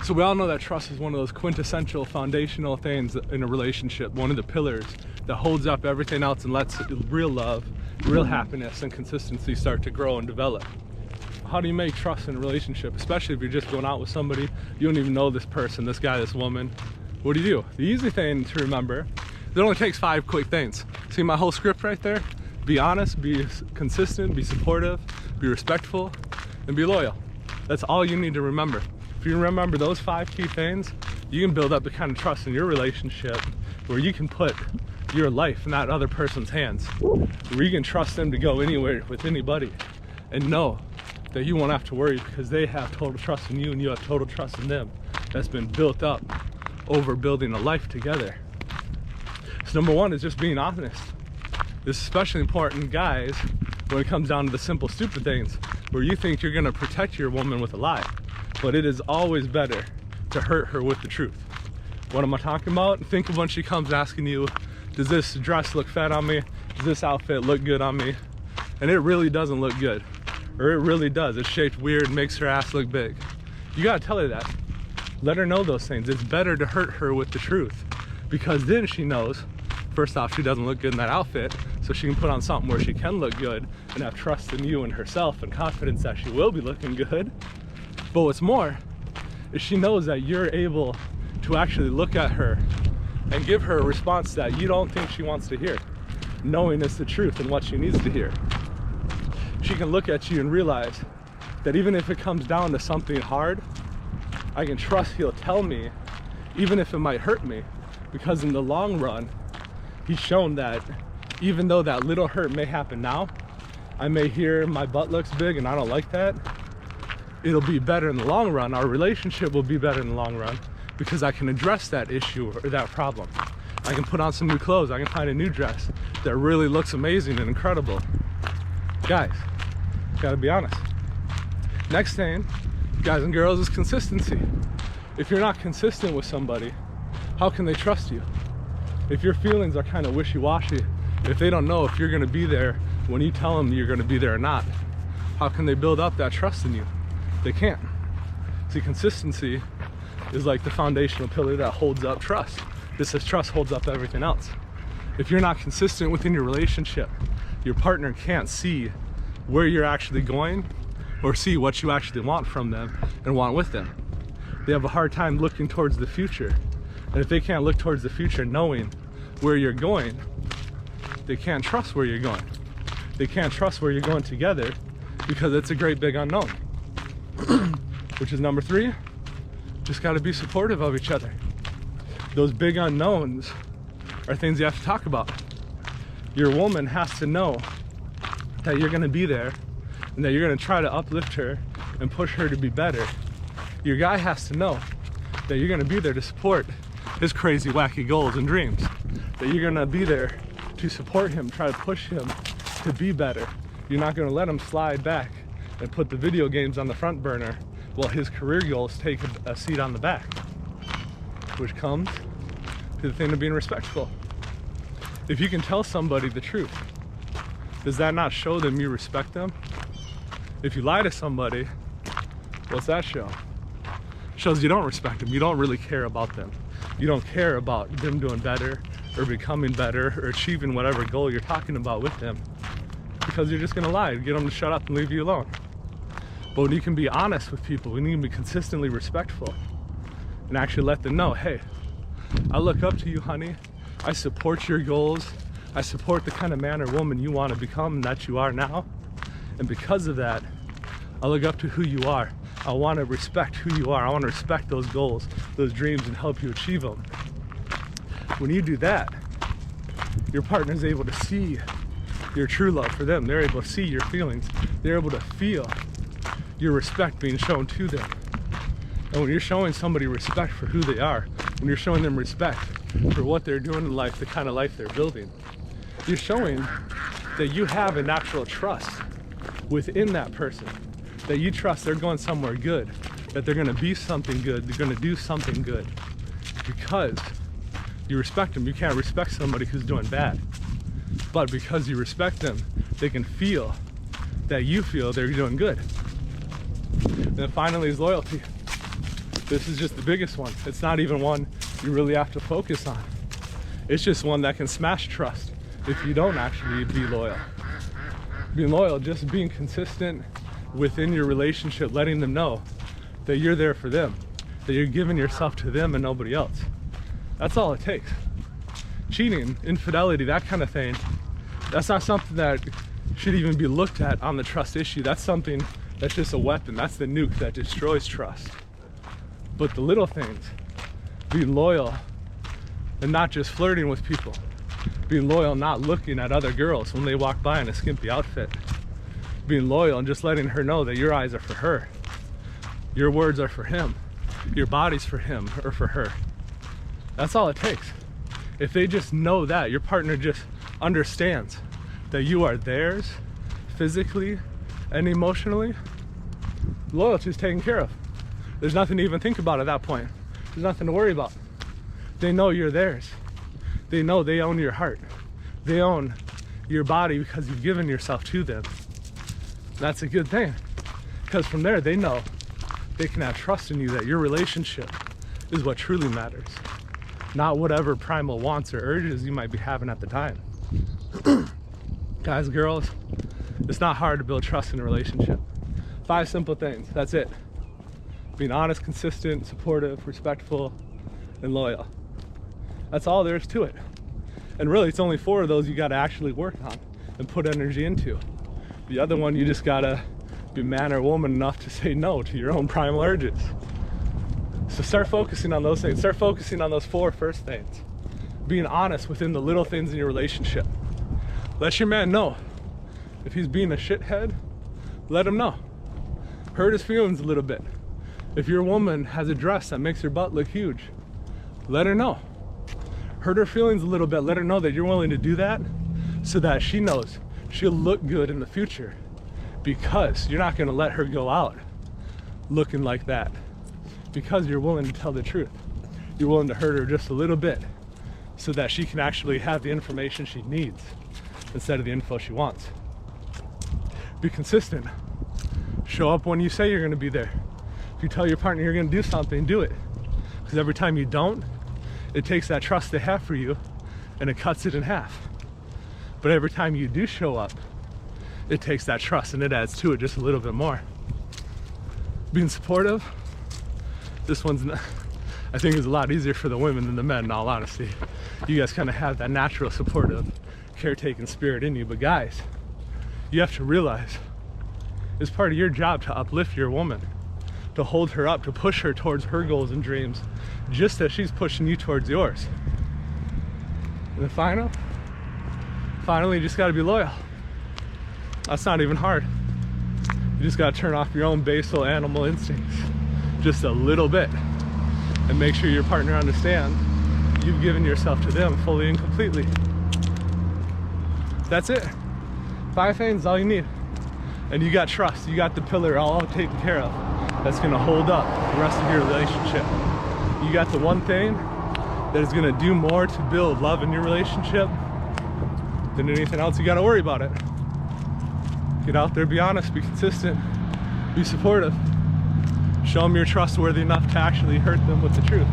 So we all know that trust is one of those quintessential foundational things in a relationship, one of the pillars that holds up everything else and lets real love, real happiness, and consistency start to grow and develop. How do you make trust in a relationship, especially if you're just going out with somebody, you don't even know this person, this guy, this woman? What do you do? The easy thing to remember, it only takes 5 quick things. See my whole script right there? Be honest, be consistent, be supportive, be respectful, and be loyal. That's all you need to remember. If you remember those 5 key things, you can build up the kind of trust in your relationship where you can put your life in that other person's hands, where you can trust them to go anywhere with anybody and know that you won't have to worry because they have total trust in you and you have total trust in them. That's been built up over building a life together. So number 1 is just being honest. This is especially important, guys, when it comes down to the simple, stupid things where you think you're gonna protect your woman with a lie, but it is always better to hurt her with the truth. What am I talking about? Think of when she comes asking you, does this dress look fat on me? Does this outfit look good on me? And it really doesn't look good. Or it really does. It's shaped weird, makes her ass look big. You gotta tell her that. Let her know those things. It's better to hurt her with the truth because then she knows, first off, she doesn't look good in that outfit, so she can put on something where she can look good and have trust in you and herself and confidence that she will be looking good. But what's more is she knows that you're able to actually look at her and give her a response that you don't think she wants to hear, knowing it's the truth and what she needs to hear. She can look at you and realize that even if it comes down to something hard, I can trust he'll tell me, even if it might hurt me, because in the long run, he's shown that even though that little hurt may happen now, I may hear my butt looks big and I don't like that, it'll be better in the long run. Our relationship will be better in the long run because I can address that issue or that problem. I can put on some new clothes, I can find a new dress that really looks amazing and incredible. Guys, gotta be honest. Next thing, guys and girls, is consistency. If you're not consistent with somebody, how can they trust you? If your feelings are kind of wishy-washy, if they don't know if you're gonna be there when you tell them you're gonna be there or not, how can they build up that trust in you? They can't. See, consistency is like the foundational pillar that holds up trust. This is trust holds up everything else. If you're not consistent within your relationship, your partner can't see where you're actually going or see what you actually want from them and want with them. They have a hard time looking towards the future. And if they can't look towards the future knowing where you're going, they can't trust where you're going. They can't trust where you're going together because it's a great big unknown. Which is number 3, just gotta be supportive of each other. Those big unknowns are things you have to talk about. Your woman has to know that you're gonna be there and that you're gonna try to uplift her and push her to be better. Your guy has to know that you're gonna be there to support his crazy, wacky goals and dreams. That you're gonna be there to support him, try to push him to be better. You're not gonna let him slide back and put the video games on the front burner while his career goals take a seat on the back. Which comes to the thing of being respectful. If you can tell somebody the truth, does that not show them you respect them? If you lie to somebody, what's that show? It shows you don't respect them. You don't really care about them. You don't care about them doing better or becoming better or achieving whatever goal you're talking about with them, because you're just gonna lie, get them to shut up and leave you alone. But when you can be honest with people, when you can be consistently respectful and actually let them know, hey, I look up to you, honey. I support your goals. I support the kind of man or woman you want to become and that you are now. And because of that, I look up to who you are. I want to respect who you are. I want to respect those goals, those dreams, and help you achieve them. When you do that, your partner is able to see your true love for them. They're able to see your feelings. They're able to feel your respect being shown to them. And when you're showing somebody respect for who they are, when you're showing them respect for what they're doing in life, the kind of life they're building, you're showing that you have a natural trust within that person, that you trust they're going somewhere good, that they're going to be something good, they're going to do something good, because you respect them. You can't respect somebody who's doing bad, but because you respect them, they can feel that you feel they're doing good. And then finally is loyalty. This is just the biggest one. It's not even one you really have to focus on. It's just one that can smash trust if you don't actually be loyal. Being loyal, just being consistent within your relationship, letting them know that you're there for them, that you're giving yourself to them and nobody else. That's all it takes. Cheating, infidelity, that kind of thing, that's not something that should even be looked at on the trust issue. That's something that's just a weapon. That's the nuke that destroys trust. But the little things, being loyal and not just flirting with people, being loyal, not looking at other girls when they walk by in a skimpy outfit, being loyal and just letting her know that your eyes are for her, your words are for him, your body's for him or for her. That's all it takes. If they just know that, your partner just understands that you are theirs physically and emotionally, loyalty is taken care of. There's nothing to even think about at that point. There's nothing to worry about. They know you're theirs. They know they own your heart. They own your body because you've given yourself to them. That's a good thing, because from there they know they can have trust in you, that your relationship is what truly matters, not whatever primal wants or urges you might be having at the time. Guys, girls, it's not hard to build trust in a relationship. 5 simple things, that's it. Being honest, consistent, supportive, respectful, and loyal. That's all there is to it. And really, it's only 4 of those you gotta actually work on and put energy into. The other one, you just gotta be man or woman enough to say no to your own primal urges. So start focusing on those things. Start focusing on those 4 first things. Being honest within the little things in your relationship. Let your man know. If he's being a shithead, let him know. Hurt his feelings a little bit. If your woman has a dress that makes her butt look huge, let her know. Hurt her feelings a little bit. Let her know that you're willing to do that so that she knows she'll look good in the future, because you're not going to let her go out looking like that, because you're willing to tell the truth. You're willing to hurt her just a little bit so that she can actually have the information she needs instead of the info she wants. Be consistent. Show up when you say you're going to be there. If you tell your partner you're going to do something, do it. Because every time you don't, it takes that trust they have for you and it cuts it in half. But every time you do show up, it takes that trust and it adds to it just a little bit more. Being supportive, this one's not, I think is a lot easier for the women than the men, in all honesty. You guys kind of have that natural supportive, caretaking spirit in you. But guys, you have to realize it's part of your job to uplift your woman, to hold her up, to push her towards her goals and dreams, just as she's pushing you towards yours. And then finally, you just gotta be loyal. That's not even hard. You just gotta turn off your own basal animal instincts just a little bit and make sure your partner understands you've given yourself to them fully and completely. That's it. 5 things, all you need. And you got trust, you got the pillar all taken care of. That's gonna hold up the rest of your relationship. You got the one thing that is gonna do more to build love in your relationship than anything else. You gotta worry about it. Get out there, be honest, be consistent, be supportive. Show them you're trustworthy enough to actually hurt them with the truth.